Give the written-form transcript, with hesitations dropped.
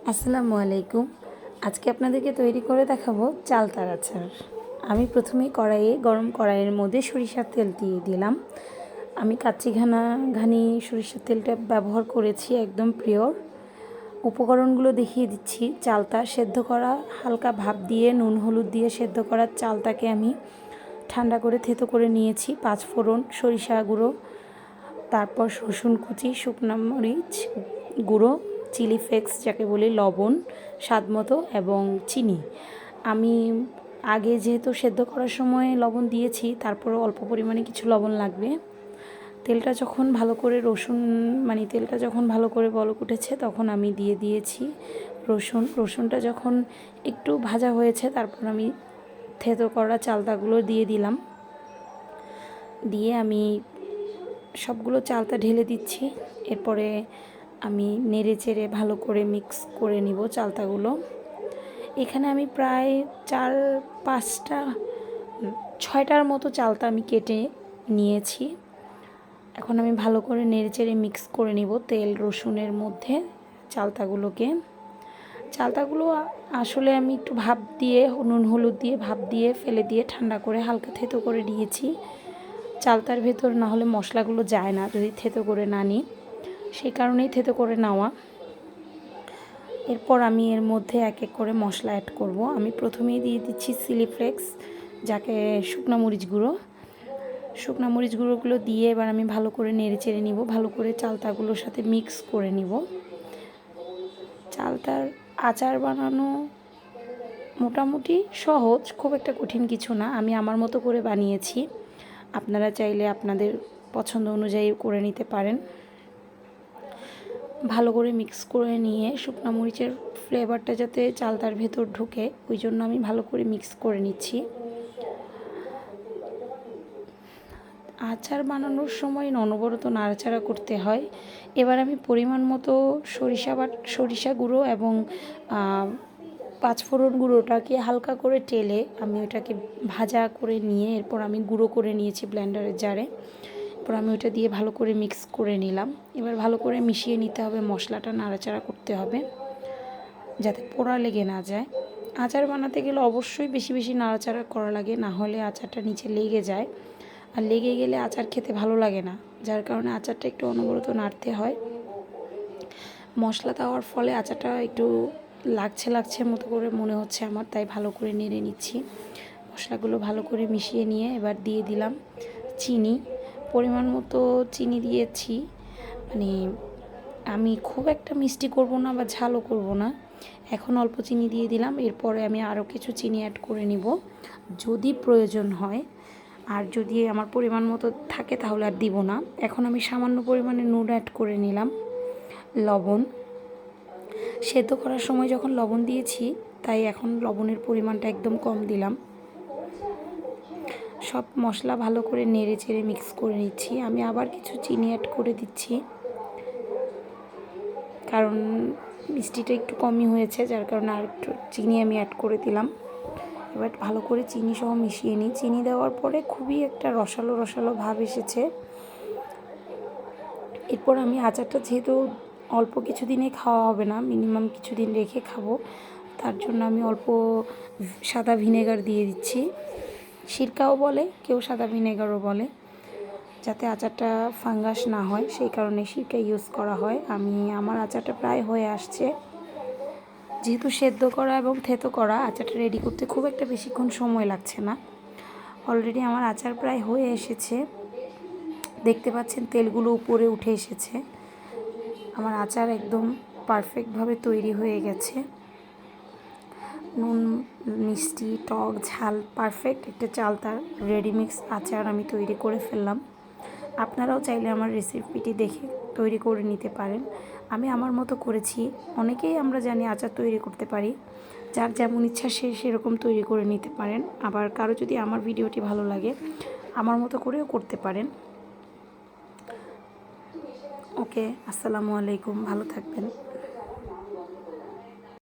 আসসালামু আলাইকুম। আজকে আপনাদেরকে তৈরি করে দেখাবো চালতার আচার। আমি প্রথমেই গরম কড়াইয়ের মধ্যে সরিষার তেল দিয়ে দিলাম। আমি ঘানি সরিষার তেলটা ব্যবহার করেছি, একদম পিওর। উপকরণগুলো দেখিয়ে দিচ্ছি। চালতা সেদ্ধ করা, হালকা ভাপ দিয়ে নুন হলুদ দিয়ে সেদ্ধ করা চালতাকে আমি ঠান্ডা করে থেতো করে নিয়েছি। 5 ফোড়ন, সরিষা গুঁড়ো, তারপর রসুন কুচি, শুকনো মরিচ গুঁড়ো, চিলি ফ্লেক্স যাকে বলি, লবণ স্বাদ মতো এবং চিনি। আমি আগে যেহেতু সেদ্ধ করার সময় লবণ দিয়েছি, তারপরে অল্প পরিমাণে কিছু লবণ লাগবে। তেলটা যখন ভালো করে তেলটা যখন ভালো করে বলক উঠেছে তখন আমি দিয়ে দিয়েছি রসুনটা যখন একটু ভাজা হয়েছে তারপর আমি থেতো করা চালতাগুলো দিয়ে দিলাম। দিয়ে আমি সবগুলো চালতা ঢেলে দিচ্ছি। এরপরে আমি নেড়ে চেড়ে ভালো করে মিক্স করে নিব চালতাগুলো। এখানে আমি প্রায় 6টার মতো চালতা আমি কেটে নিয়েছি। এখন আমি ভালো করে নেড়ে চেড়ে মিক্স করে নিব তেল রসুনের মধ্যে চালতাগুলো আসলে আমি একটু ভাপ দিয়ে নুন হলুদ দিয়ে ভাপ দিয়ে ফেলে দিয়ে ঠান্ডা করে হালকা থেতো করে নিয়েছি। চালতার ভেতর না হলে মশলাগুলো যায় না যদি থেতো করে না নিই, সেই কারণেই থেতো করে নেওয়া। এরপর আমি এর মধ্যে এক এক করে মশলা অ্যাড করব। আমি প্রথমেই দিয়ে দিচ্ছি চিলি ফ্লেক্স, যাকে শুকনো মরিচ গুঁড়োগুলো দিয়ে এবার আমি ভালো করে নেড়ে চেড়ে নিব, ভালো করে চালতাগুলোর সাথে মিক্স করে নিব। চালতার আচার বানানো মোটামুটি সহজ, খুব একটা কঠিন কিছু না। আমি আমার মতো করে বানিয়েছি, আপনারা চাইলে আপনাদের পছন্দ অনুযায়ী করে নিতে পারেন। ভালো করে মিক্স করে নিয়ে শুকনো মরিচের ফ্লেভারটা যাতে চালতার ভেতর ঢোকে ওই জন্য আমি ভালো করে মিক্স করে নিচ্ছি। আচার বানানোর সময় অনবরত নাড়াচাড়া করতে হয়। এবার আমি পরিমাণ মতো সরিষা গুঁড়ো এবং 5 ফোড়ন গুঁড়োটাকে হালকা করে টেলে আমি ওটাকে ভাজা করে নিয়ে এরপর আমি গুঁড়ো করে নিয়েছি ব্লেন্ডারের জারে। এরপর আমি ওটা দিয়ে ভালো করে মিক্স করে নিলাম। এবার ভালো করে মিশিয়ে নিতে হবে, মশলাটা নাড়াচাড়া করতে হবে যাতে পোড়া লেগে না যায়। আচার বানাতে গেলে অবশ্যই বেশি বেশি নাড়াচাড়া করা লাগে, না হলে আচারটা নিচে লেগে যায়, আর লেগে গেলে আচার খেতে ভালো লাগে না। যার কারণে আচারটা একটু অনবরত নাড়তে হয়। মশলা দেওয়ার ফলে আচারটা একটু লাগছে মতো করে মনে হচ্ছে আমার, তাই ভালো করে নেড়ে নিচ্ছি। মশলাগুলো ভালো করে মিশিয়ে নিয়ে এবার দিয়ে দিলাম চিনি। পরিমাণ মতো চিনি দিয়েছি। আমি খুব একটা মিষ্টি করব না বা ঝালও করব না, এখন অল্প চিনি দিয়ে দিলাম। এরপরে আমি আরও কিছু চিনি অ্যাড করে নিব যদি প্রয়োজন হয়, আর যদি আমার পরিমাণ মতো থাকে তাহলে আর দিব না। এখন আমি সামান্য পরিমাণে নুন অ্যাড করে নিলাম, লবণ। সেদ্ধ করার সময় যখন লবণ দিয়েছি তাই এখন লবণের পরিমাণটা একদম কম দিলাম। সব মশলা ভালো করে নেড়ে চেড়ে মিক্স করে নিচ্ছি। আমি আবার কিছু চিনি অ্যাড করে দিচ্ছি, কারণ মিষ্টিটা একটু কমই হয়েছে, যার কারণে আর একটু চিনি আমি অ্যাড করে দিলাম। এবার ভালো করে চিনি সহ মিশিয়ে নিই। চিনি দেওয়ার পরে খুবই একটা রসালো ভাব এসেছে। এরপর আমি আচারটা যেহেতু অল্প কিছু দিনে খাওয়া হবে না, মিনিমাম কিছুদিন রেখে খাবো, তার জন্য আমি অল্প সাদা ভিনেগার দিয়ে দিচ্ছি। সিরকাও বলে কেউ, সাদা ভিনেগারও বলে, যাতে আচারটা ফাঙ্গাস না হয় সেই কারণে সিরকা ইউজ করা হয়। আমার আচারটা প্রায় হয়ে আসছে। যেহেতু সেদ্ধ করা এবং থেতো করা, আচারটা রেডি করতে খুব একটা বেশিক্ষণ সময় লাগছে না। অলরেডি আমার আচার প্রায় হয়ে এসেছে, দেখতে পাচ্ছেন তেলগুলো উপরে উঠে এসেছে। আমার আচার একদম পারফেক্টভাবে তৈরি হয়ে গেছে। নুন মিষ্টি টক ঝাল পারফেক্ট একটা চালতার রেডিমিক্স আচার আমি তৈরি করে ফেললাম। আপনারাও চাইলে আমার রেসিপিটি দেখে তৈরি করে নিতে পারেন। আমি আমার মতো করেছি। অনেকেই আমরা জানি আচার তৈরি করতে পারি, যার যেমন ইচ্ছা সে সেরকম তৈরি করে নিতে পারেন। আবার কারো যদি আমার ভিডিওটি ভালো লাগে আমার মতো করেও করতে পারেন। ওকে, আসসালামু আলাইকুম, ভালো থাকবেন।